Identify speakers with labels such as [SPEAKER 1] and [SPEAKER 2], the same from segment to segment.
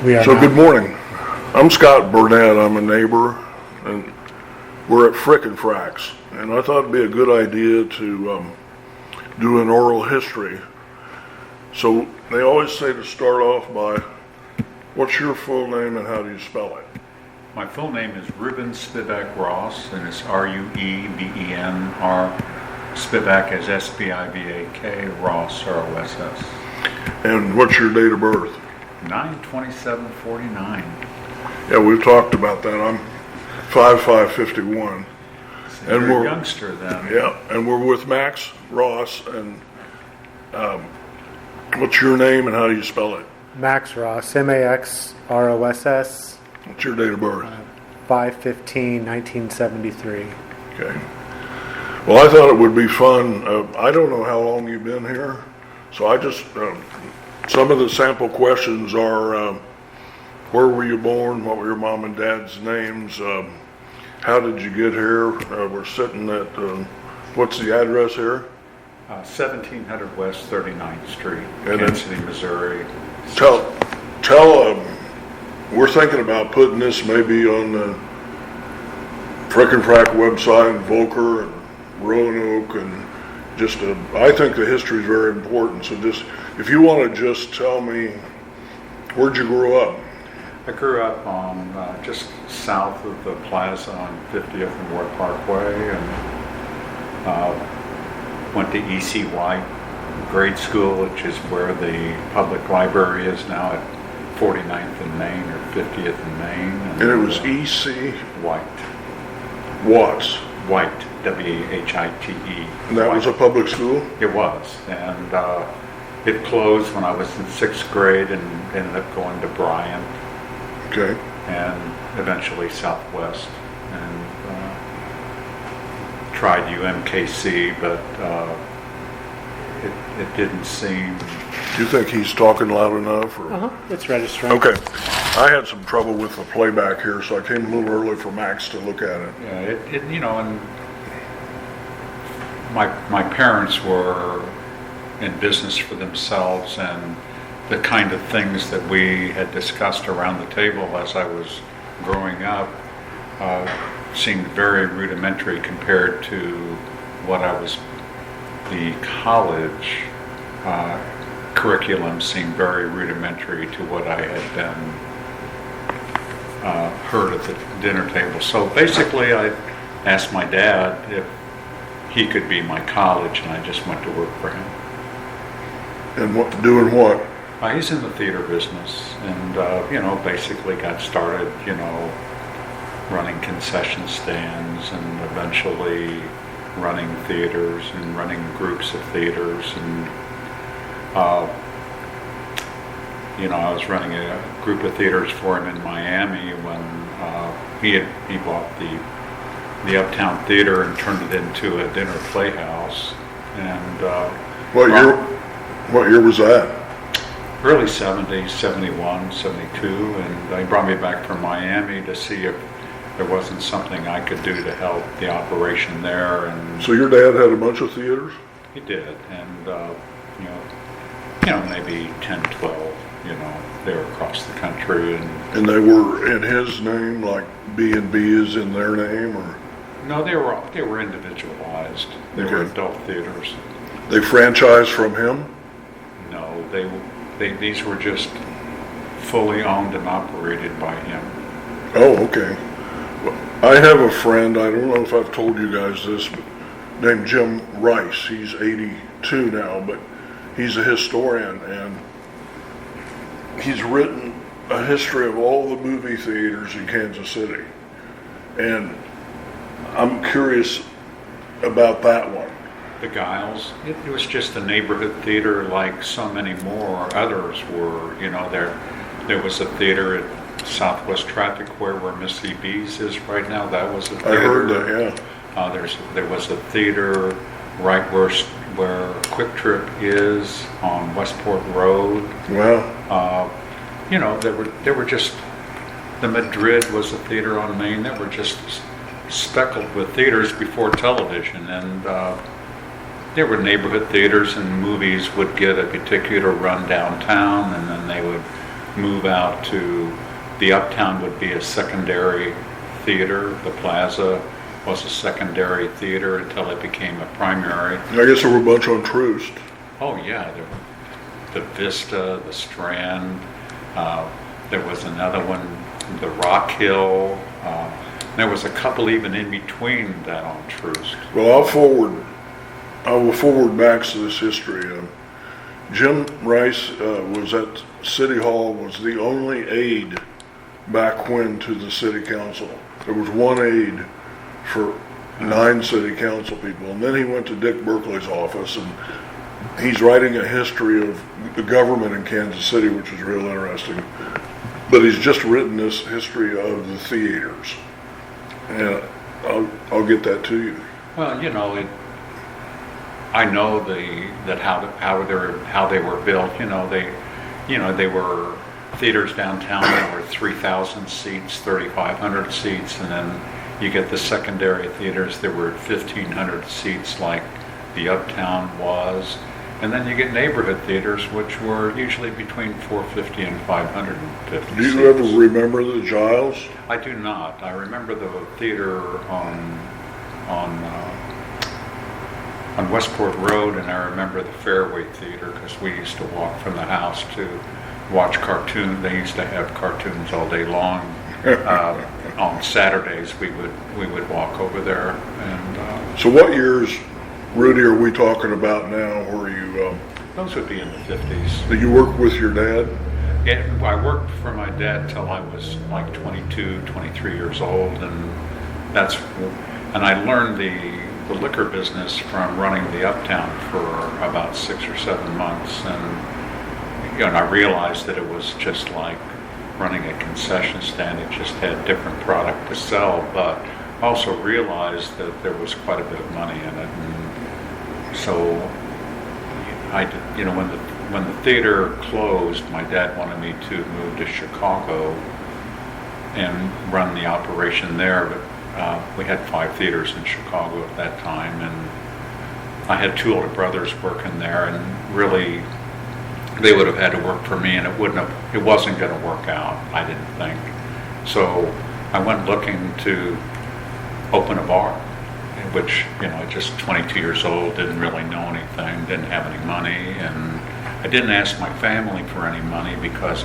[SPEAKER 1] We are
[SPEAKER 2] So
[SPEAKER 1] not.
[SPEAKER 2] good morning. I'm Scott Burnett. I'm a neighbor, and we're at Fric and Frac. And I thought it'd be a good idea to do an oral history. So they always say to start off by, what's your full name and how do you spell it?
[SPEAKER 3] My full name is Rueben and Max Ross, and it's R-U-E-B-E-N-R. Spivak is S-P-I-V-A-K, Ross, R-O-S-S.
[SPEAKER 2] And what's your date of birth?
[SPEAKER 3] 9/27/49.
[SPEAKER 2] Yeah, we've talked about that. I'm 5'5", 51.
[SPEAKER 3] So
[SPEAKER 2] And
[SPEAKER 3] you're
[SPEAKER 2] we're-
[SPEAKER 3] a youngster then.
[SPEAKER 2] Yeah, and we're with Max Ross. And what's your name and how do you spell it?
[SPEAKER 1] Max Ross, M-A-X-R-O-S-S,
[SPEAKER 2] What's your date of birth?
[SPEAKER 1] 5/15/1973.
[SPEAKER 2] Okay. Well, I thought it would be fun. I don't know how long you've been here, so I just, some of the sample questions are, where were you born? What were your mom and dad's names? How did you get here? We're sitting at, what's the address here?
[SPEAKER 3] 1700 West 39th Street,
[SPEAKER 2] And
[SPEAKER 3] Kansas City, Missouri.
[SPEAKER 2] Tell, we're thinking about putting this maybe on the Fric and Frac website, Volker and Roanoke, and just, I think the history is very important. So just, if you want to just tell me, where'd you grow up?
[SPEAKER 3] I grew up on just south of the plaza on 50th and Ward Parkway, and went to E.C. White grade school, which is where the public library is now at 49th and Main or 50th and Main.
[SPEAKER 2] And it was E.C.
[SPEAKER 3] White.
[SPEAKER 2] Watts.
[SPEAKER 3] White, W-H-I-T-E.
[SPEAKER 2] And that was a public school?
[SPEAKER 3] It was, and it closed when I was in 6th grade and ended up going to Bryant
[SPEAKER 2] Okay.
[SPEAKER 3] and eventually Southwest, and tried UMKC, but it didn't seem.
[SPEAKER 2] Do you think he's talking loud enough? Or?
[SPEAKER 1] It's registering.
[SPEAKER 2] Okay. I had some trouble with the playback here, so I came a little early for Max to look at it.
[SPEAKER 3] Yeah, and my parents were in business for themselves, and the kind of things that we had discussed around the table as I was growing up seemed very rudimentary compared to what the college curriculum seemed very rudimentary to what I had been heard at the dinner table. So basically I asked my dad if he could be my college, and I just went to work for him.
[SPEAKER 2] And doing what?
[SPEAKER 3] He's in the theater business, and basically got started, running concession stands, and eventually running theaters and running groups of theaters, and I was running a group of theaters for him in Miami when he bought the Uptown Theater and turned it into a dinner playhouse. And
[SPEAKER 2] What year was that?
[SPEAKER 3] early 70s, 71, 72, and they brought me back from Miami to see if there wasn't something I could do to help the operation there. And
[SPEAKER 2] So your dad had a bunch of theaters?
[SPEAKER 3] he did, and maybe 10, 12, they were across the country.
[SPEAKER 2] And they were in his name, like B&B is in their name, or?
[SPEAKER 3] No, they were individualized. They were
[SPEAKER 2] Okay.
[SPEAKER 3] adult theaters.
[SPEAKER 2] They franchised from him?
[SPEAKER 3] No, these were just fully owned and operated by him.
[SPEAKER 2] Oh, okay. Well, I have a friend, I don't know if I've told you guys this, but named Jim Rice. He's 82 now, but he's a historian, and he's written a history of all the movie theaters in Kansas City. And I'm curious about that one.
[SPEAKER 3] The Giles, it was just a neighborhood theater like so many more others were. There was a theater at Southwest Traffic where Missy B's is right now. That was a theater.
[SPEAKER 2] I heard that, yeah.
[SPEAKER 3] There was a theater right where Quick Trip is on Westport Road.
[SPEAKER 2] Wow.
[SPEAKER 3] There were just, the Madrid was a theater on Main that were just speckled with theaters before television, and there were neighborhood theaters, and movies would get a particular run downtown, and then they would move out to the Uptown would be a secondary theater. The Plaza was a secondary theater until it became a primary.
[SPEAKER 2] I guess there were a bunch on Troost.
[SPEAKER 3] Oh yeah, the Vista, the Strand. There was another one, the Rock Hill. There was a couple even in between that on Troost.
[SPEAKER 2] Well, I will forward Max this history. Jim Rice was at City Hall, was the only aide back when to the city council. There was one aide for 9 city council people, and then he went to Dick Berkeley's office, and he's writing a history of the government in Kansas City, which is real interesting. But he's just written this history of the theaters, and I'll get that to you.
[SPEAKER 3] Well, I know how they were built. They were theaters downtown that were 3,000 seats, 3,500 seats, and then you get the secondary theaters that were 1,500 seats, like the Uptown was, and then you get neighborhood theaters, which were usually between 450 and 550
[SPEAKER 2] Do you
[SPEAKER 3] seats.
[SPEAKER 2] ever remember the Giles?
[SPEAKER 3] I do not. I remember the theater on Westport Road, and I remember the Fairway Theater because we used to walk from the house to watch cartoons. They used to have cartoons all day long. On Saturdays, we would walk over there. And
[SPEAKER 2] So what years, Rudy, are we talking about now where you...
[SPEAKER 3] those would be in the 50s.
[SPEAKER 2] Did you work with your dad?
[SPEAKER 3] Yeah, I worked for my dad till I was like 22, 23 years old, and I learned the liquor business from running the Uptown for about 6 or 7 months, and I realized that it was just like running a concession stand. It just had different product to sell, but I also realized that there was quite a bit of money in it, and so I did, when the theater closed, my dad wanted me to move to Chicago and run the operation there, but we had 5 theaters in Chicago at that time, and I had 2 older brothers working there, and really they would have had to work for me, and it wasn't going to work out, I didn't think. So I went looking to open a bar, which, just 22 years old, didn't really know anything, didn't have any money, and I didn't ask my family for any money because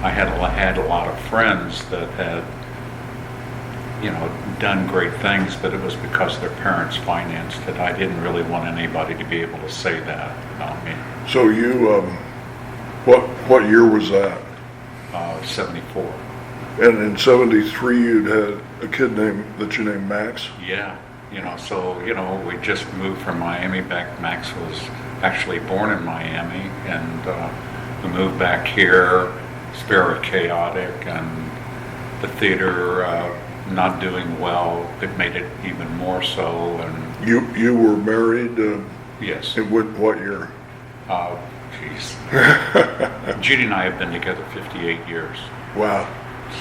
[SPEAKER 3] I had a lot of friends that had done great things, but it was because their parents financed it. I didn't really want anybody to be able to say that about me.
[SPEAKER 2] So you, what year was that?
[SPEAKER 3] 74.
[SPEAKER 2] And in 73 you'd had a kid that you named Max?
[SPEAKER 3] Yeah, so we just moved from Miami back. Max was actually born in Miami, and we moved back here. It's very chaotic, and the theater not doing well. It made it even more so. And
[SPEAKER 2] You were married?
[SPEAKER 3] yes.
[SPEAKER 2] In what year?
[SPEAKER 3] Jeez. Judy and I have been together 58 years.
[SPEAKER 2] Wow.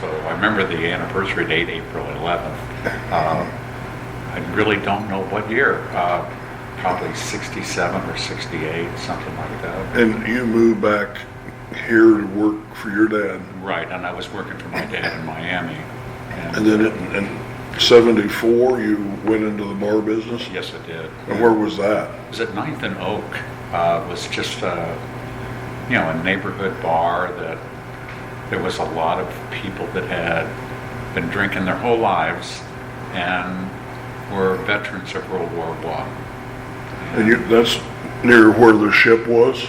[SPEAKER 3] So I remember the anniversary date, April 11th. I really don't know what year. Probably 67 or 68, something like that.
[SPEAKER 2] And you moved back here to work for your dad?
[SPEAKER 3] Right, and I was working for my dad in Miami.
[SPEAKER 2] And then in 74 you went into the bar business?
[SPEAKER 3] Yes, I did.
[SPEAKER 2] And where was that?
[SPEAKER 3] It was at 9th and Oak. It was just a neighborhood bar that there was a lot of people that had been drinking their whole lives and were veterans of World War I.
[SPEAKER 2] And that's near where the ship was?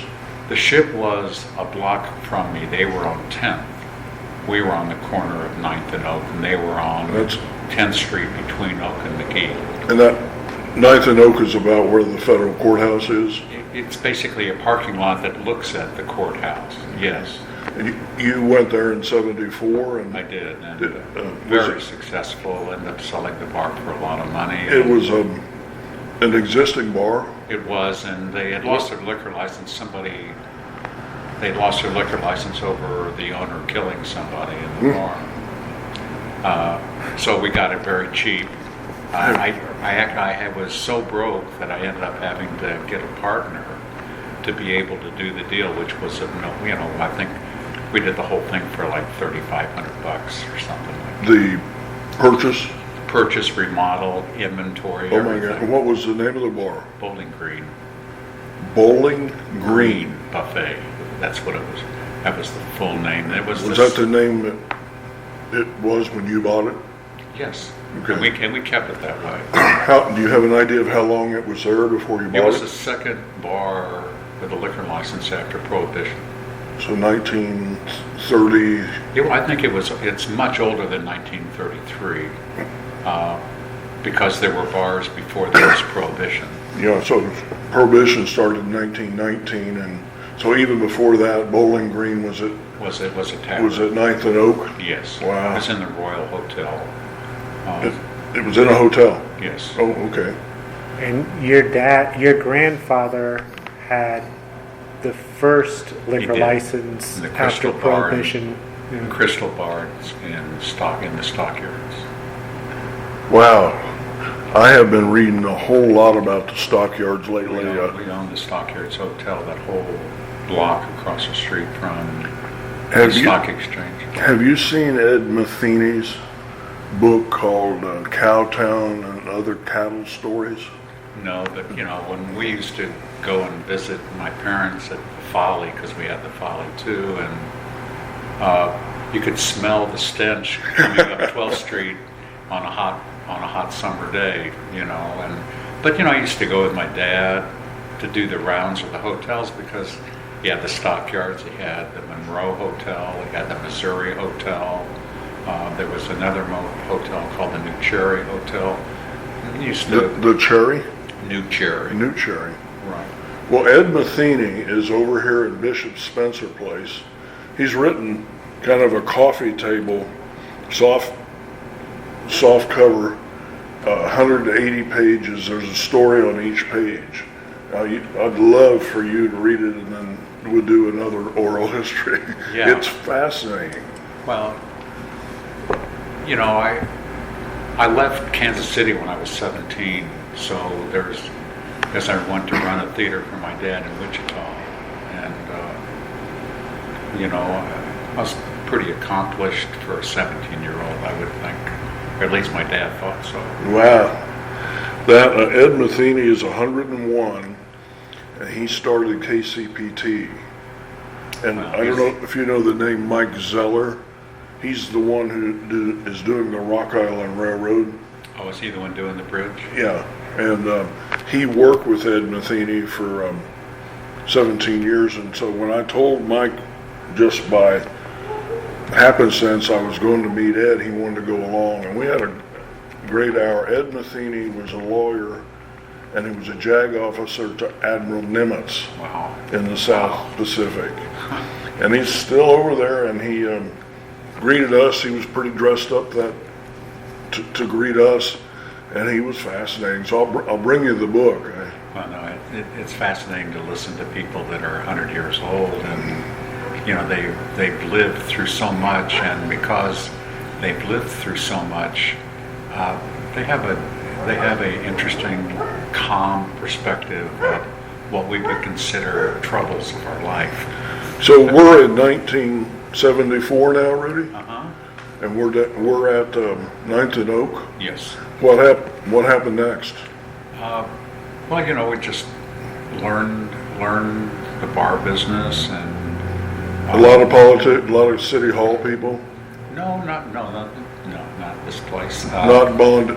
[SPEAKER 3] The ship was a block from me. They were on 10th. We were on the corner of 9th and Oak, and they were on 10th Street between Oak and McGee.
[SPEAKER 2] And that 9th and Oak is about where the federal courthouse is?
[SPEAKER 3] It's basically a parking lot that looks at the courthouse, yes.
[SPEAKER 2] And you went there in 74? And
[SPEAKER 3] I did, and very successful, ended up selling the bar for a lot of money.
[SPEAKER 2] It was an existing bar?
[SPEAKER 3] It was, and they had lost their liquor license. They lost their liquor license over the owner killing somebody in the bar. So we got it very cheap. I was so broke that I ended up having to get a partner to be able to do the deal, which was, I think We did the whole thing for like $3,500 or something like that.
[SPEAKER 2] The purchase?
[SPEAKER 3] Purchase, remodel, inventory,
[SPEAKER 2] Oh my
[SPEAKER 3] everything.
[SPEAKER 2] God, and what was the name of the bar?
[SPEAKER 3] Bowling Green.
[SPEAKER 2] Bowling Green.
[SPEAKER 3] Buffet. That's what it was. That was the full name. It was.
[SPEAKER 2] Was that the name that it was when you bought it?
[SPEAKER 3] Yes.
[SPEAKER 2] Okay.
[SPEAKER 3] And we kept it that way.
[SPEAKER 2] Do you have an idea of how long it was there before you bought
[SPEAKER 3] It was
[SPEAKER 2] it?
[SPEAKER 3] the second bar with a liquor license after Prohibition.
[SPEAKER 2] So 1930.
[SPEAKER 3] I think it's much older than 1933 because there were bars before there was Prohibition.
[SPEAKER 2] Yeah, so Prohibition started in 1919, and so even before that, Bowling Green was at
[SPEAKER 3] Was a tavern.
[SPEAKER 2] was at 9th and Oak.
[SPEAKER 3] Yes.
[SPEAKER 2] Wow.
[SPEAKER 3] It was in the Royal Hotel.
[SPEAKER 2] It was in a hotel.
[SPEAKER 3] Yes.
[SPEAKER 2] Oh, okay.
[SPEAKER 1] And your grandfather had the first liquor
[SPEAKER 3] did.
[SPEAKER 1] license
[SPEAKER 3] The
[SPEAKER 1] after
[SPEAKER 3] Crystal Bar.
[SPEAKER 1] Prohibition. Yeah.
[SPEAKER 3] Crystal Bar in the stockyards.
[SPEAKER 2] Wow. I have been reading a whole lot about the stockyards lately.
[SPEAKER 3] We own the Stockyards Hotel, that whole block across the street from the
[SPEAKER 2] Have you-
[SPEAKER 3] Stock Exchange.
[SPEAKER 2] Have you seen Ed Matheny's book called Cowtown and Other Cattle Stories?
[SPEAKER 3] No, but when we used to go and visit my parents at the Folly, because we had the Folly too, and you could smell the stench coming up 12th Street on a hot summer day, but I used to go with my dad to do the rounds of the hotels because he had the Stockyards, he had the Monroe Hotel, he had the Missouri Hotel. There was another hotel called the New Cherry Hotel. He used to
[SPEAKER 2] The Cherry?
[SPEAKER 3] New Cherry.
[SPEAKER 2] New Cherry.
[SPEAKER 3] Right.
[SPEAKER 2] Well, Ed Matheny is over here at Bishop Spencer Place. He's written kind of a coffee table, soft cover, 180 pages. There's a story on each page. I'd love for you to read it, and then we'll do another oral history.
[SPEAKER 3] Yeah.
[SPEAKER 2] It's fascinating.
[SPEAKER 3] Well, I left Kansas City when I was 17, so because I went to run a theater for my dad in Wichita, and I was pretty accomplished for a 17-year-old, I would think, or at least my dad thought so.
[SPEAKER 2] Wow. That Ed Matheny is 101, and he started KCPT. And
[SPEAKER 3] Wow,
[SPEAKER 2] I don't know if you know the name Mike Zeller. He's the one who is doing the Rock Island Railroad.
[SPEAKER 3] Oh, is he the one doing the bridge?
[SPEAKER 2] Yeah, and he worked with Ed Matheny for 17 years, and so when I told Mike, just by happenstance, I was going to meet Ed, he wanted to go along, and we had a great hour. Ed Matheny was a lawyer, and he was a JAG officer to Admiral Nimitz
[SPEAKER 3] Wow.
[SPEAKER 2] in the South Pacific. And he's still over there, and he greeted us. He was pretty dressed up to greet us, and he was fascinating. So I'll bring you the book.
[SPEAKER 3] Well, no, it's fascinating to listen to people that are 100 years old, and they've lived through so much, and because they've lived through so much, they have a interesting, calm perspective of what we would consider troubles of our life.
[SPEAKER 2] So we're in 1974 now, Rudy,
[SPEAKER 3] Uh-huh.
[SPEAKER 2] and we're at 9th and Oak.
[SPEAKER 3] Yes.
[SPEAKER 2] What happened next?
[SPEAKER 3] Well, we just learned the bar business, and
[SPEAKER 2] A lot of city hall people.
[SPEAKER 3] not this place.
[SPEAKER 2] Not bond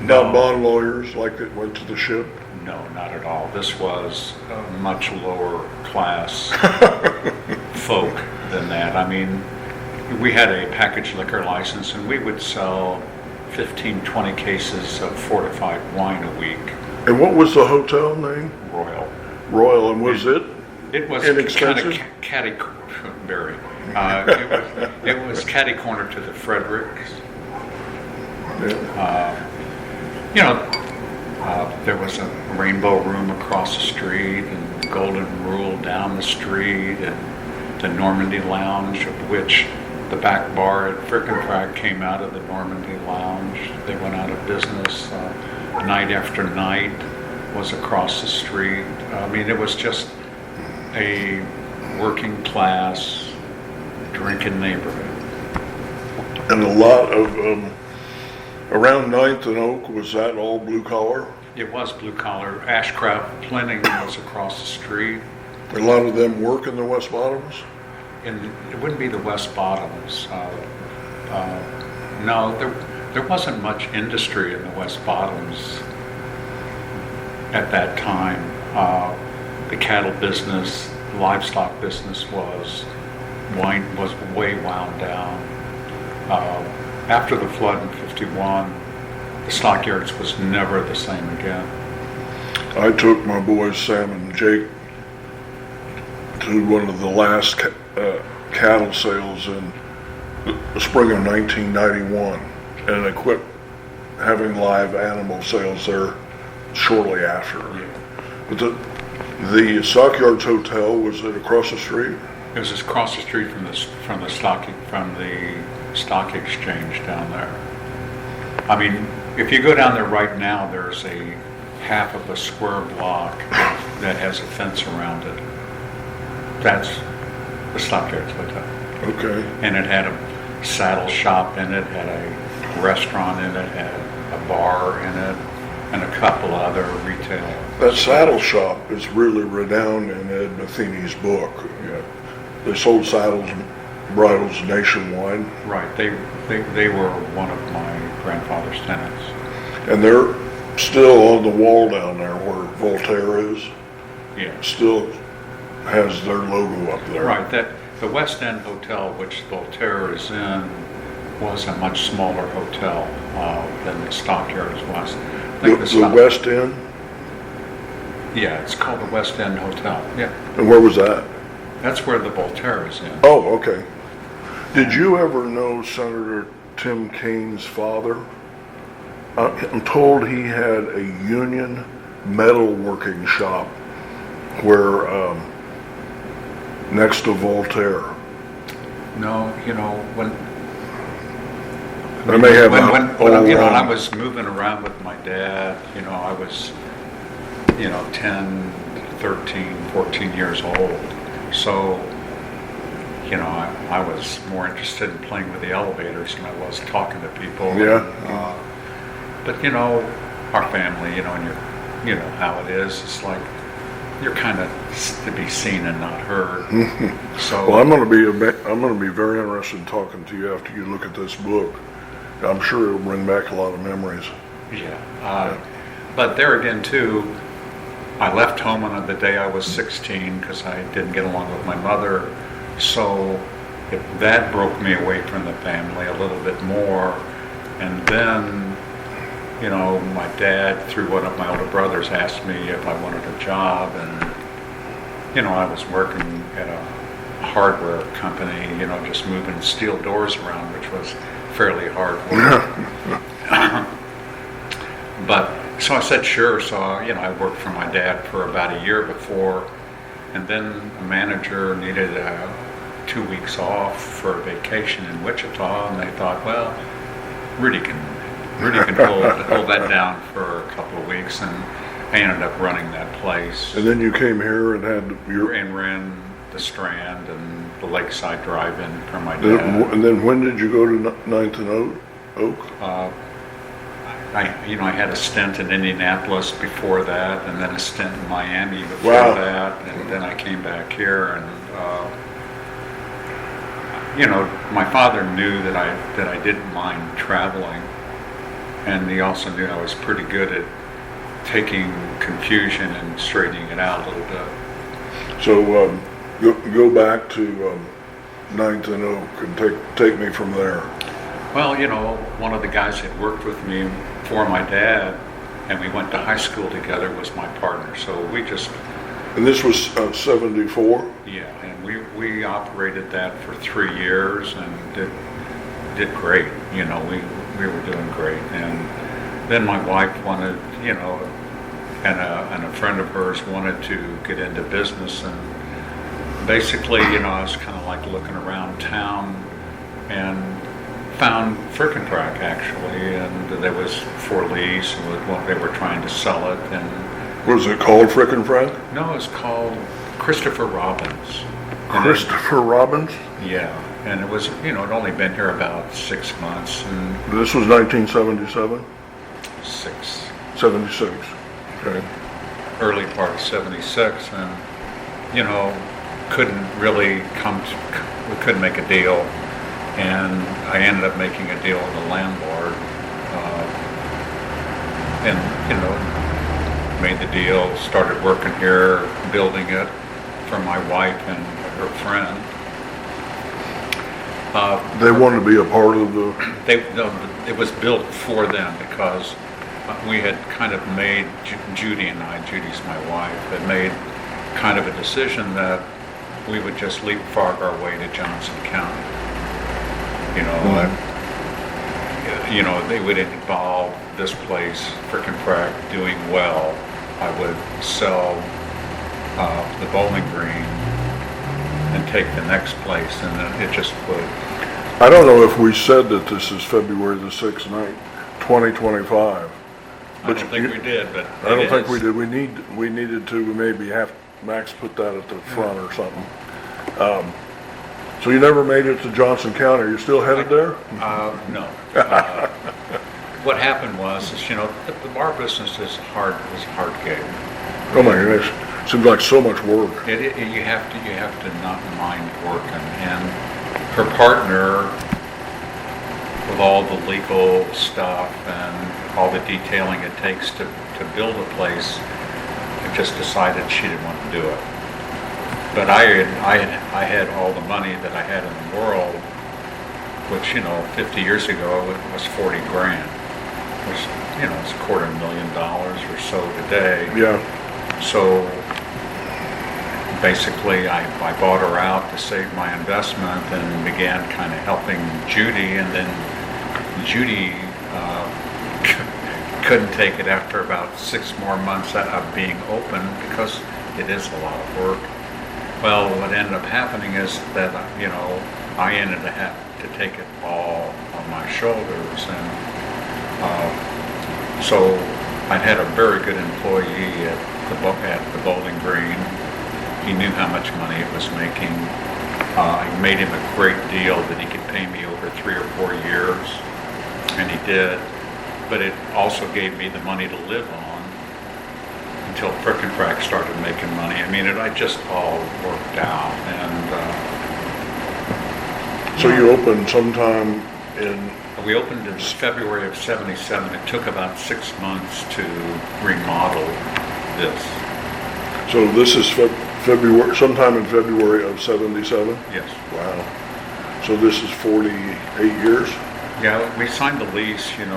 [SPEAKER 3] No.
[SPEAKER 2] lawyers like that went to the ship.
[SPEAKER 3] No, not at all. This was a much lower class folk than that. I mean, we had a packaged liquor license, and we would sell 15, 20 cases of fortified wine a week.
[SPEAKER 2] And what was the hotel name? Royal, and was it?
[SPEAKER 3] It was kind
[SPEAKER 2] Inexpensive?
[SPEAKER 3] of catty, very. It was catty corner to the Fredericks. There was a Rainbow Room across the street, and the Golden Rule down the street, and the Normandy Lounge, of which the back bar at Fric and Frac came out of the Normandy Lounge. They went out of business. Night after Night was across the street. I mean, it was just a working class drinking neighborhood.
[SPEAKER 2] And a lot of, around Ninth and Oak, was that all blue collar?
[SPEAKER 3] It was blue collar. Ashcraft Plenty was across the street.
[SPEAKER 2] A lot of them work in the West Bottoms?
[SPEAKER 3] And it wouldn't be the West Bottoms. No, there wasn't much industry in the West Bottoms at that time. The cattle business, livestock business was way wound down. After the flood in '51, the stockyards was never the same again.
[SPEAKER 2] I took my boys Sam and Jake to one of the last cattle sales in the spring of 1991, and they quit having live animal sales there shortly after. But the Stockyards Hotel, was it across the street?
[SPEAKER 3] It was just across the street from the stock exchange down there. I mean, if you go down there right now, there's a half of a square block that has a fence around it. That's the Stockyards Hotel.
[SPEAKER 2] Okay.
[SPEAKER 3] And it had a saddle shop in it, had a restaurant in it, had a bar in it, and a couple other retail.
[SPEAKER 2] That saddle shop is really renowned in Ed Matheny's book. Yeah. They sold saddles and bridles nationwide.
[SPEAKER 3] Right. They were one of my grandfather's tenants.
[SPEAKER 2] And they're still on the wall down there where Voltaire is.
[SPEAKER 3] Yeah.
[SPEAKER 2] Still has their logo up there.
[SPEAKER 3] Right. The West End Hotel, which Voltaire is in, was a much smaller hotel than the Stockyards was.
[SPEAKER 2] The West End?
[SPEAKER 3] Yeah, it's called the West End Hotel. Yeah.
[SPEAKER 2] And where was that?
[SPEAKER 3] That's where the Voltaire is in.
[SPEAKER 2] Oh, okay. Did you ever know Senator Tim Kaine's father? I'm told he had a union metalworking shop where next to Voltaire.
[SPEAKER 3] No, when
[SPEAKER 2] I may have
[SPEAKER 3] when I was moving around with my dad, I was 10, 13, 14 years old. So, I was more interested in playing with the elevators than I was talking to people.
[SPEAKER 2] Yeah.
[SPEAKER 3] But our family, and you know how it is. It's like you're kind of to be seen and not heard. So,
[SPEAKER 2] well, I'm going to be very interested in talking to you after you look at this book. I'm sure it'll bring back a lot of memories.
[SPEAKER 3] Yeah. But there again, too, I left home on the day I was 16 because I didn't get along with my mother. So that broke me away from the family a little bit more. And then, my dad, through one of my older brothers, asked me if I wanted a job. And, I was working at a hardware company, just moving steel doors around, which was fairly hard work. But so I said sure. So I worked for my dad for about a year before, and then a manager needed 2 weeks off for a vacation in Wichita, and they thought, well, Rudy can hold that down for a couple of weeks, and I ended up running that place.
[SPEAKER 2] And then you came here and
[SPEAKER 3] ran the Strand and the Lakeside Drive-In for my dad.
[SPEAKER 2] And then when did you go to Ninth and Oak?
[SPEAKER 3] I had a stint in Indianapolis before that, and then a stint in Miami before that, and then I came back here. And my father knew that I didn't mind traveling, and he also knew I was pretty good at taking confusion and straightening it out a little bit.
[SPEAKER 2] So go back to Ninth and Oak and take me from there.
[SPEAKER 3] Well, one of the guys that worked with me for my dad, and we went to high school together, was my partner. So we just...
[SPEAKER 2] And this was 74?
[SPEAKER 3] Yeah, and we operated that for 3 years and did great. We were doing great. And then my wife wanted, and a friend of hers wanted to get into business. And basically, I was kind of like looking around town and found Fric and Frac, actually, and there was for lease, and they were trying to sell it. And
[SPEAKER 2] was it called Fric and Frac?
[SPEAKER 3] No, it's called Christopher Robbins.
[SPEAKER 2] Christopher Robbins?
[SPEAKER 3] Yeah, And it was, it'd only been here about 6 months and
[SPEAKER 2] This was 1977, 76. Okay.
[SPEAKER 3] early part of 76, and, couldn't really we couldn't make a deal. And I ended up making a deal with the landlord, and, made the deal, started working here, building it for my wife and her friend.
[SPEAKER 2] They wanted to be a part of the,
[SPEAKER 3] No, it was built for them because we had kind of made, Judy's my wife, had made kind of a decision that we would just leapfrog our way to Johnson County. They would involve this place, Fric and Frac, doing well. I would sell the Bowling Green and take the next place, and then it just would.
[SPEAKER 2] I don't know if we said that this is February the 6th night, 2025.
[SPEAKER 3] I don't think we did, but
[SPEAKER 2] I don't think we did. We needed to maybe have Max put that at the front or something. So you never made it to Johnson County. Are you still headed there?
[SPEAKER 3] No. What happened was, the bar business is hard gig.
[SPEAKER 2] Oh my goodness, seems like so much work.
[SPEAKER 3] You have to not mind working, and her partner, with all the legal stuff and all the detailing it takes to build a place, just decided she didn't want to do it. But I had all the money that I had in the world, which 50 years ago it was 40 grand, which it's $250,000 or so today.
[SPEAKER 2] Yeah.
[SPEAKER 3] So basically, I bought her out to save my investment and began kind of helping Judy, and then Judy couldn't take it after about 6 more months of being open because it is a lot of work. Well, what ended up happening is that, I ended up having to take it all on my shoulders. And so I had a very good employee at the Bowling Green. He knew how much money it was making. I made him a great deal that he could pay me over 3 or 4 years, and he did. But it also gave me the money to live on until Fric and Frac started making money. I mean, it just all worked out. And
[SPEAKER 2] So you opened sometime in...
[SPEAKER 3] We opened in February of 77. It took about 6 months to remodel this.
[SPEAKER 2] So this is February, sometime in February of 77?
[SPEAKER 3] Yes.
[SPEAKER 2] Wow. So this is 48 years?
[SPEAKER 3] Yeah, we signed the lease, in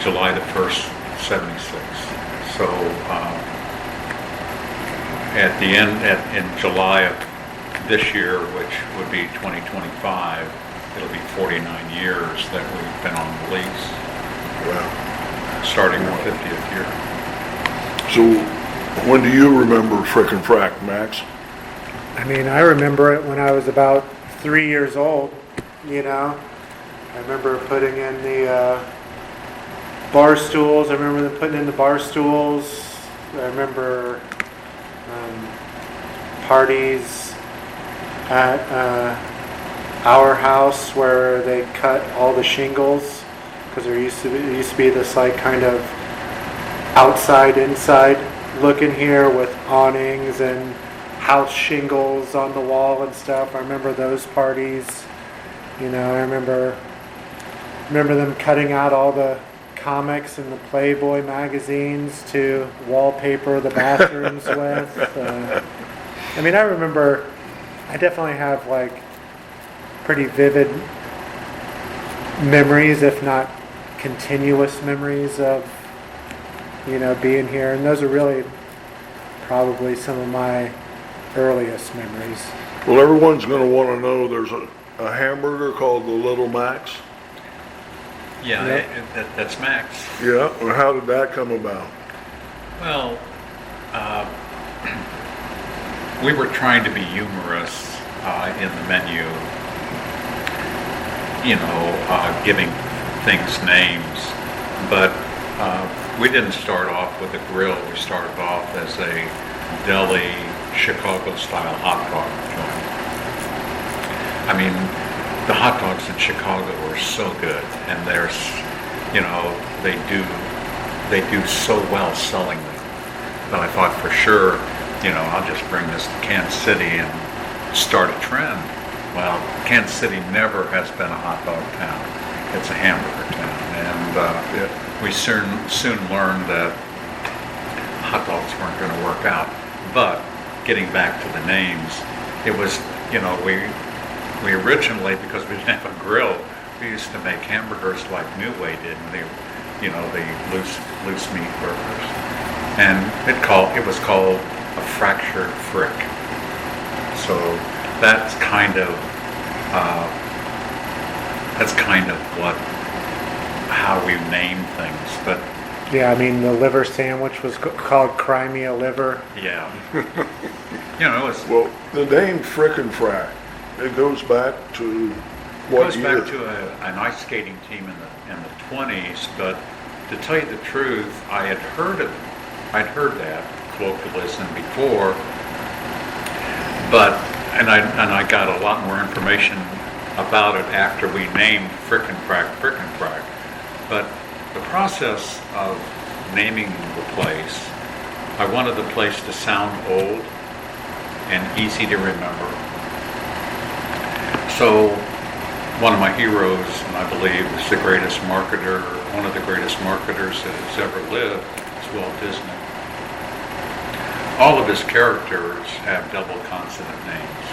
[SPEAKER 3] July the 1st, 76. So at the end, in July of this year, which would be 2025, it'll be 49 years that we've been on the lease.
[SPEAKER 2] Wow.
[SPEAKER 3] Starting the 50th year.
[SPEAKER 2] So when do you remember Fric and Frac, Max?
[SPEAKER 1] I mean, I remember it when I was about 3 years old, I remember putting in the bar stools. I remember them putting in the bar stools. I remember parties at our house where they cut all the shingles, because there used to be this like kind of outside inside look in here with awnings and house shingles on the wall and stuff. I remember those parties. I remember them cutting out all the comics and the Playboy magazines to wallpaper the bathrooms with. I definitely have like pretty vivid memories, if not continuous memories of, being here. And those are really probably some of my earliest memories.
[SPEAKER 2] Well, everyone's going to want to know there's a hamburger called the Little Max.
[SPEAKER 3] Yeah,
[SPEAKER 1] Yep.
[SPEAKER 3] That's Max.
[SPEAKER 2] Yeah, well, how did that come about?
[SPEAKER 3] Well, we were trying to be humorous in the menu, giving things names, but we didn't start off with a grill. We started off as a deli, Chicago-style hot dog joint. I mean, the hot dogs in Chicago are so good, and there's, they do so well selling them. But I thought for sure, I'll just bring this to Kansas City and start a trend. Well, Kansas City never has been a hot dog town. It's a hamburger town, and we soon learned that hot dogs weren't going to work out. But getting back to the names, it was, we originally, because we didn't have a grill, we used to make hamburgers like New Way did, and the loose meat burgers, and it was called a fractured Fric. So that's kind of how we name things, but.
[SPEAKER 1] Yeah, I mean, the liver sandwich was called Cry Me a Liver.
[SPEAKER 3] Yeah. It was.
[SPEAKER 2] Well, the name Fric and Frac, it goes back to what year?
[SPEAKER 3] It goes back to an ice skating team in the 20s, but to tell you the truth, I'd heard that colloquialism before, and I got a lot more information about it after we named Fric and Frac. But the process of naming the place, I wanted the place to sound old and easy to remember. So one of my heroes, and I believe is one of the greatest marketers that has ever lived, is Walt Disney. All of his characters have double consonant names: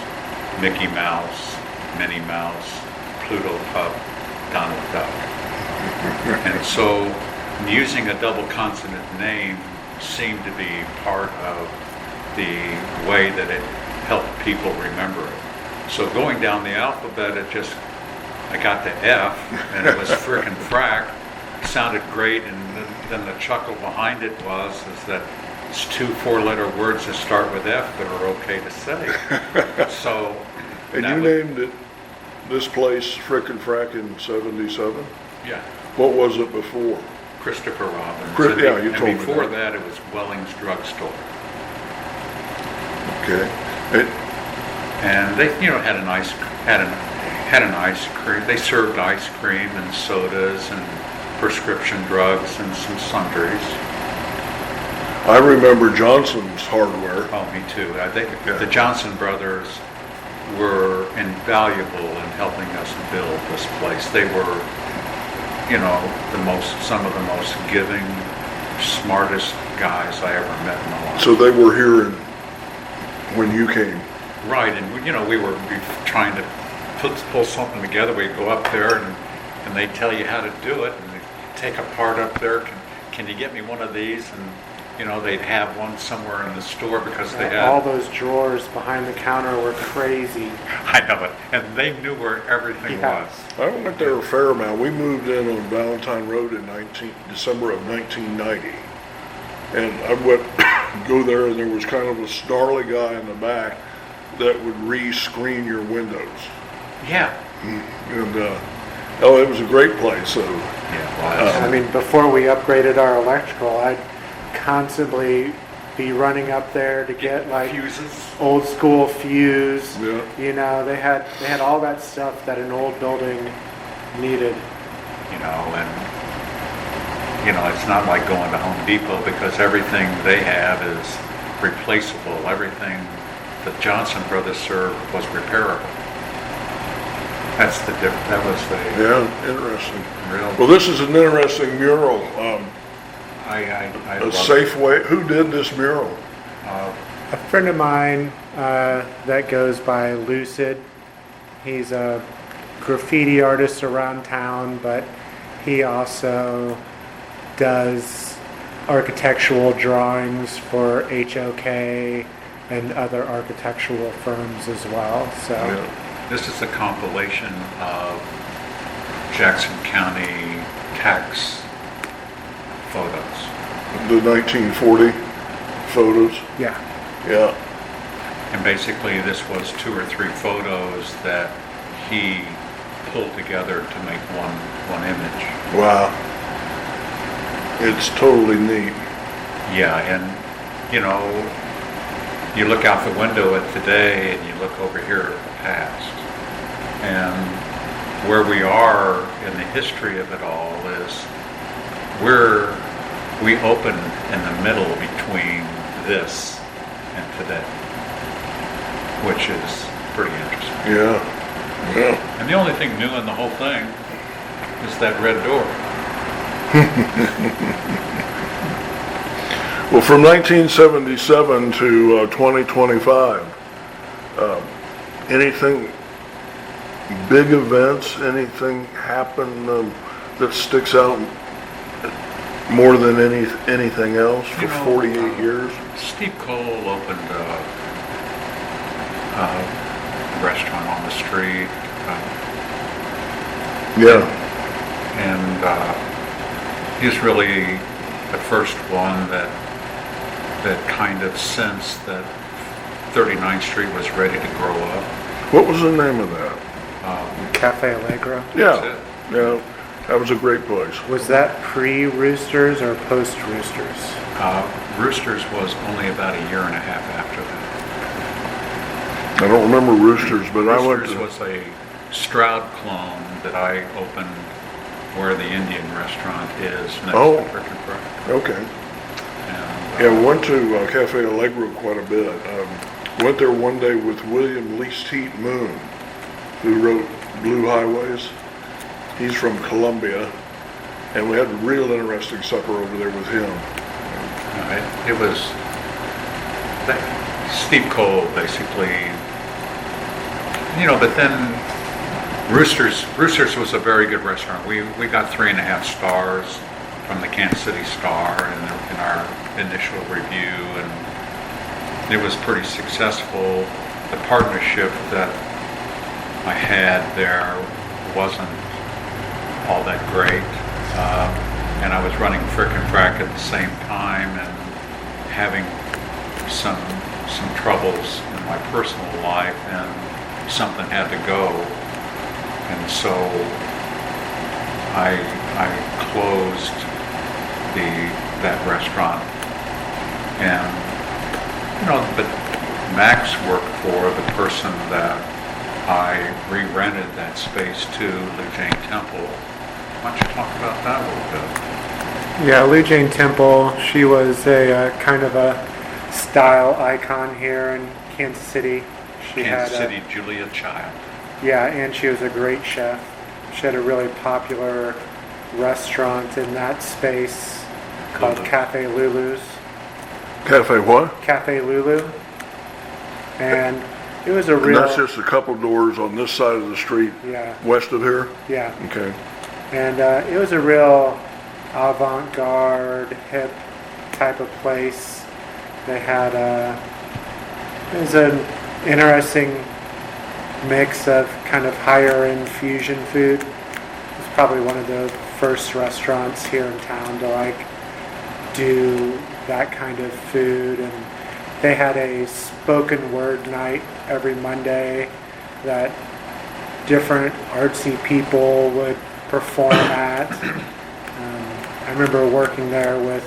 [SPEAKER 3] Mickey Mouse, Minnie Mouse, Pluto Pup, Donald Duck. And so using a double consonant name seemed to be part of the way that it helped people remember it. So going down the alphabet, I got to F, and it was Fric and Frac. It sounded great, and then the chuckle behind it is that it's 2 4-letter words that start with F that are okay to say. So.
[SPEAKER 2] And you named this place Fric and Frac in '77?
[SPEAKER 3] Yeah.
[SPEAKER 2] What was it before?
[SPEAKER 3] Christopher Robbins.
[SPEAKER 2] You told me.
[SPEAKER 3] Before that, it was Welling's Drugstore.
[SPEAKER 2] Okay.
[SPEAKER 3] And they, had an ice cream. They served ice cream and sodas and prescription drugs and some sundries.
[SPEAKER 2] I remember Johnson's Hardware.
[SPEAKER 3] Oh, me too. The Johnson brothers were invaluable in helping us build this place. They were, some of the most giving, smartest guys I ever met in my life.
[SPEAKER 2] So they were here when you came.
[SPEAKER 3] Right, and we were trying to pull something together. We'd go up there and they'd tell you how to do it, and they'd take a part up there. Can you get me one of these? And they'd have one somewhere in the store because they had
[SPEAKER 1] all those drawers behind the counter were crazy.
[SPEAKER 3] I know it, and they knew where everything was.
[SPEAKER 2] I went there a fair amount. We moved in on Valentine Road in December of 1990, and I would go there, and there was kind of a snarly guy in the back that would re-screen your windows.
[SPEAKER 3] Yeah.
[SPEAKER 2] And it was a great place. So
[SPEAKER 3] yeah, it was.
[SPEAKER 1] I mean, before we upgraded our electrical, I'd constantly be running up there to get like
[SPEAKER 3] fuses,
[SPEAKER 1] old school fuse.
[SPEAKER 2] Yeah.
[SPEAKER 1] They had all that stuff that an old building needed.
[SPEAKER 3] And it's not like going to Home Depot because everything they have is replaceable. Everything the Johnson brothers served was repairable. That's the difference. That was the
[SPEAKER 2] interesting.
[SPEAKER 3] Real.
[SPEAKER 2] Well, this is an interesting mural.
[SPEAKER 3] I
[SPEAKER 2] a Safeway. Who did this mural?
[SPEAKER 1] A friend of mine that goes by Lucid. He's a graffiti artist around town, but he also does architectural drawings for HOK and other architectural firms as well. So
[SPEAKER 3] this is a compilation of Jackson County tax photos.
[SPEAKER 2] The 1940 photos?
[SPEAKER 1] Yeah.
[SPEAKER 2] Yeah.
[SPEAKER 3] And basically this was 2 or 3 photos that he pulled together to make one image.
[SPEAKER 2] Wow. It's totally neat.
[SPEAKER 3] Yeah, and you look out the window at today and you look over here at the past. And where we are in the history of it all is we opened in the middle between this and today, which is pretty interesting.
[SPEAKER 2] Yeah. Yeah.
[SPEAKER 3] And the only thing new in the whole thing is that red door.
[SPEAKER 2] Well, from 1977 to 2025, anything, big events, anything happen that sticks out more than anything else for 48 years?
[SPEAKER 3] Steve Cole opened a restaurant on the street.
[SPEAKER 2] Yeah.
[SPEAKER 3] And he's really the first one that kind of sensed that 39th Street was ready to grow up.
[SPEAKER 2] What was the name of that?
[SPEAKER 1] Cafe Allegro.
[SPEAKER 2] Yeah. Yeah. That was a great place.
[SPEAKER 1] Was that pre-Roosters or post-Roosters?
[SPEAKER 3] Roosters was only about a year and a half after that.
[SPEAKER 2] I don't remember Roosters, but I went
[SPEAKER 3] Roosters
[SPEAKER 2] to...
[SPEAKER 3] was a Stroud clone that I opened where the Indian restaurant is next to Fric and Frac.
[SPEAKER 2] Okay.
[SPEAKER 3] And,
[SPEAKER 2] Yeah, went to Cafe Allegro quite a bit. Went there one day with William Least Heat Moon, who wrote Blue Highways. He's from Columbia, and we had a real interesting supper over there with him.
[SPEAKER 3] it was Steve Cole basically, but then Roosters was a very good restaurant. We got 3.5 stars from the Kansas City Star in our initial review, and it was pretty successful. The partnership that I had there wasn't all that great, and I was running Fric and Frac at the same time and having some troubles in my personal life, and something had to go, and so I closed that restaurant, and but Max worked for the person that I re-rented that space to, Lou Jane Temple. Why don't you talk about that a little bit?
[SPEAKER 1] Yeah, Lou Jane Temple, she was a kind of a style icon here in Kansas City.
[SPEAKER 3] Kansas City Julia Child.
[SPEAKER 1] Yeah, and she was a great chef. She had a really popular restaurant in that space called
[SPEAKER 3] Lulu.
[SPEAKER 1] Cafe Lulu's.
[SPEAKER 2] Cafe what?
[SPEAKER 1] Cafe Lulu. And it was a
[SPEAKER 2] And
[SPEAKER 1] real...
[SPEAKER 2] that's just a couple doors on this side of the street,
[SPEAKER 1] Yeah,
[SPEAKER 2] west of here?
[SPEAKER 1] yeah.
[SPEAKER 2] Okay.
[SPEAKER 1] And it was a real avant-garde, hip type of place. They had it was an interesting mix of kind of higher-end fusion food. It was probably one of the first restaurants here in town to do that kind of food, and they had a spoken word night every Monday that different artsy people would perform at. I remember working there with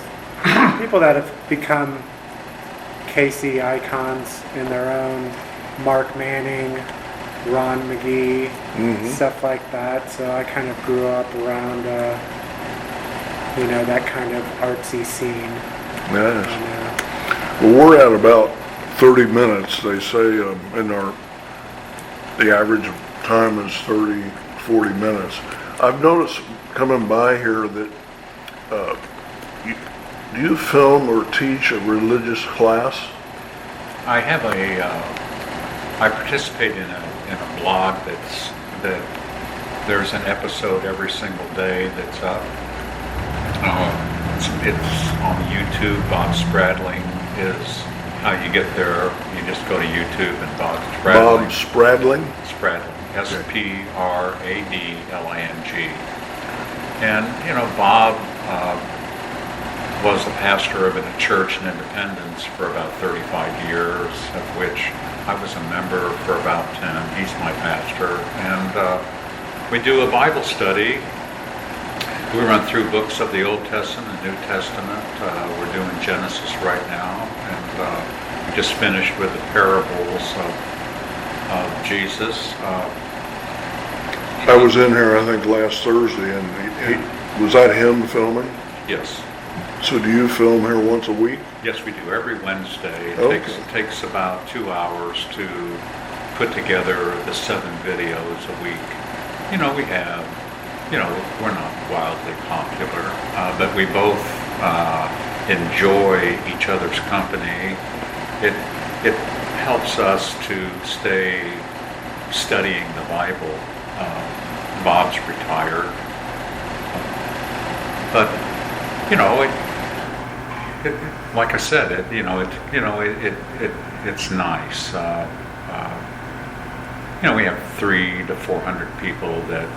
[SPEAKER 1] people that have become KC icons in their own, Mark Manning, Ron McGee, stuff like that. So I kind of grew up around, that kind of artsy scene.
[SPEAKER 2] Nice.
[SPEAKER 1] And,
[SPEAKER 2] Well, we're at about 30 minutes. They say the average time is 30, 40 minutes. I've noticed coming by here that do you film or teach a religious class?
[SPEAKER 3] I have I participate in a blog that there's an episode every single day that's up. It's on YouTube. Bob Spradling is how you get there. You just go to YouTube and Bob Spradling.
[SPEAKER 2] Bob Spradling?
[SPEAKER 3] Spradling. Spradling. And, Bob was the pastor of a church in Independence for about 35 years, of which I was a member for about 10. He's my pastor. And we do a Bible study. We run through books of the Old Testament and New Testament. We're doing Genesis right now. And we just finished with the parables of Jesus.
[SPEAKER 2] I was in here, I think, last Thursday, and was that him filming?
[SPEAKER 3] Yes.
[SPEAKER 2] So do you film here once a week?
[SPEAKER 3] Yes, we do. Every Wednesday. It
[SPEAKER 2] Okay.
[SPEAKER 3] takes about 2 hours to put together the 7 videos a week. You know, we have, you know, we're not wildly popular, but we both enjoy each other's company. It helps us to stay studying the Bible. Bob's retired, but you know, like I said, it's nice. You know, we have 300 to 400 people that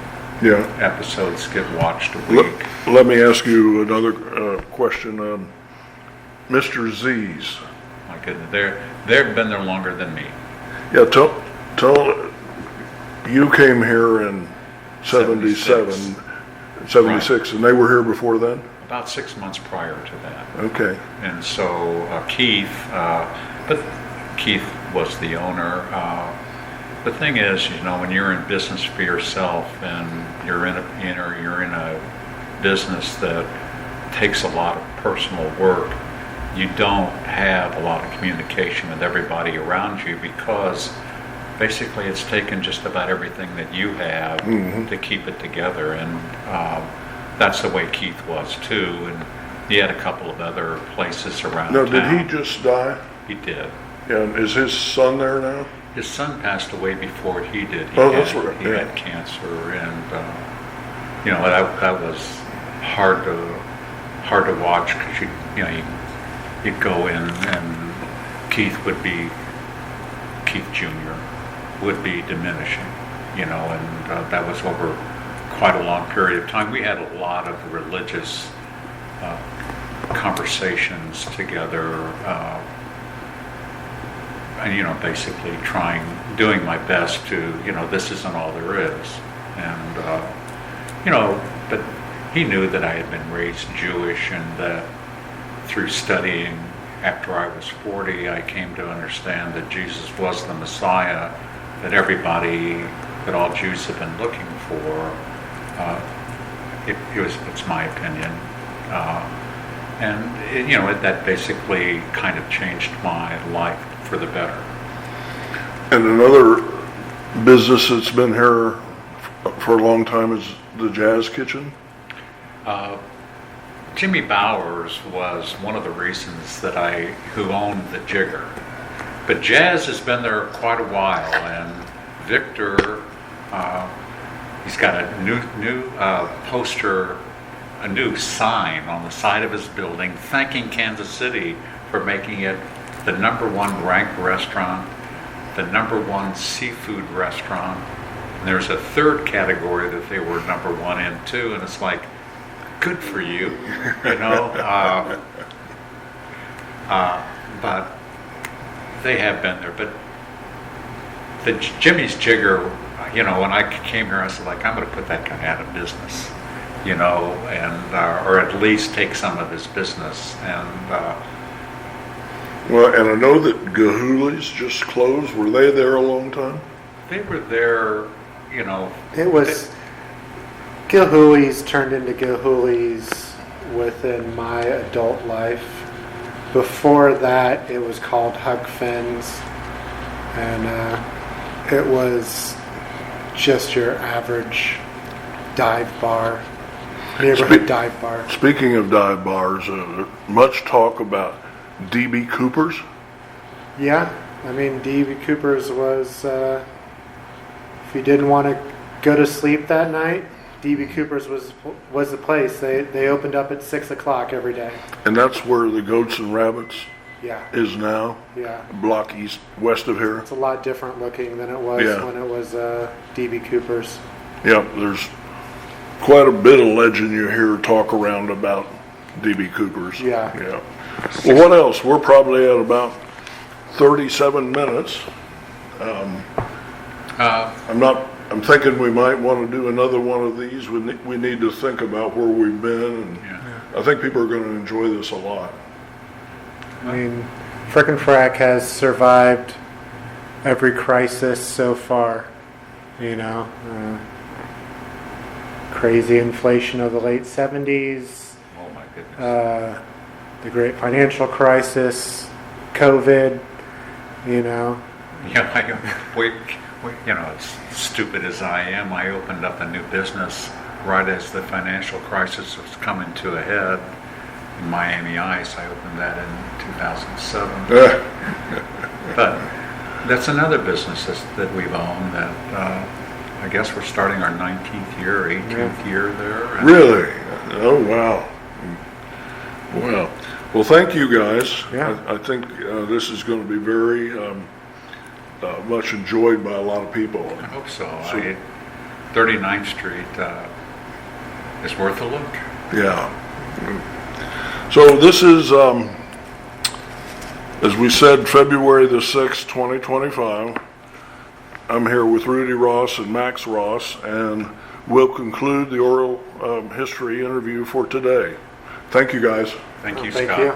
[SPEAKER 2] Yeah.
[SPEAKER 3] episodes get watched a week.
[SPEAKER 2] Let me ask you another question. Mr. Z's.
[SPEAKER 3] My goodness, they've been there longer than me.
[SPEAKER 2] Yeah, tell you came here in 77, 76, and they were here before then?
[SPEAKER 3] About 6 months prior to that.
[SPEAKER 2] Okay.
[SPEAKER 3] And so Keith, but Keith was the owner. The thing is, you know, when you're in business for yourself and you're in a business that takes a lot of personal work, you don't have a lot of communication with everybody around you because basically it's taken just about everything that you have to keep it together. And that's the way Keith was too. And he had a couple of other places around
[SPEAKER 2] Now,
[SPEAKER 3] town.
[SPEAKER 2] did he just die?
[SPEAKER 3] He did.
[SPEAKER 2] Yeah, and is his son there now?
[SPEAKER 3] His son passed away before he did.
[SPEAKER 2] That's right.
[SPEAKER 3] He had cancer, and you know that was hard to watch because you'd go in and Keith Jr. would be diminishing, you know, and that was over quite a long period of time. We had a lot of religious conversations together. And, you know, basically doing my best to, you know, this isn't all there is. And, you know, but he knew that I had been raised Jewish and that through studying after I was 40, I came to understand that Jesus was the Messiah that all Jews have been looking for. It's my opinion. You know, that basically kind of changed my life for the better.
[SPEAKER 2] And another business that's been here for a long time is the Jazz Kitchen?
[SPEAKER 3] Jimmy Bowers was one of the reasons who owned the Jigger. But Jazz has been there quite a while, and Victor, he's got a new poster, a new sign on the side of his building thanking Kansas City for making it the #1 ranked restaurant, the #1 seafood restaurant. And there's a third category that they were #1 in too, and it's like, good for you, you know. But they have been there. But the Jimmy's Jigger, you know, when I came here, I said, like, I'm going to put that guy out of business, you know, and or at least take some of his business. And
[SPEAKER 2] well, and I know that Gahuli's just closed. Were they there a long time?
[SPEAKER 3] they were there, you know.
[SPEAKER 1] It was Gahuli's turned into Gahuli's within my adult life. Before that, it was called Huck Finn's, and it was just your average dive bar, neighborhood dive bar.
[SPEAKER 2] Speaking of dive bars, much talk about D.B. Cooper's.
[SPEAKER 1] Yeah, I mean, D.B. Cooper's was, if you didn't want to go to sleep that night, D.B. Cooper's was the place. They opened up at 6 o'clock every day.
[SPEAKER 2] And that's where the Goats and Rabbits
[SPEAKER 1] Yeah,
[SPEAKER 2] is now,
[SPEAKER 1] yeah.
[SPEAKER 2] block west of here.
[SPEAKER 1] It's a lot different looking than it was when it was D.B. Cooper's.
[SPEAKER 2] Yeah, there's quite a bit of legend you hear talk around about D.B. Cooper's.
[SPEAKER 1] Yeah.
[SPEAKER 2] Well, what else? We're probably at about 37 minutes. I'm thinking we might want to do another one of these. We need to think about where we've been, and I think people are going to enjoy this a lot.
[SPEAKER 1] I mean, Fric and Frac has survived every crisis so far, you know. crazy inflation of the late 70s,
[SPEAKER 3] Oh my goodness.
[SPEAKER 1] the great financial crisis, COVID, you know.
[SPEAKER 3] As stupid as I am, I opened up a new business right as the financial crisis was coming to a head. In Miami Ice, I opened that in 2007. But that's another business that we've owned that I guess we're starting our 19th year, 18th year there.
[SPEAKER 2] Really? Oh, wow. Wow. Well, thank you guys.
[SPEAKER 1] Yeah.
[SPEAKER 2] I think this is going to be very much enjoyed by a lot of people.
[SPEAKER 3] I hope so. 39th Street is worth a look.
[SPEAKER 2] Yeah. So this is, as we said, February the 6th, 2025. I'm here with Rudy Ross and Max Ross, and we'll conclude the oral history interview for today. Thank you, guys.
[SPEAKER 3] Thank you,
[SPEAKER 1] Thank
[SPEAKER 3] Scott.
[SPEAKER 1] you.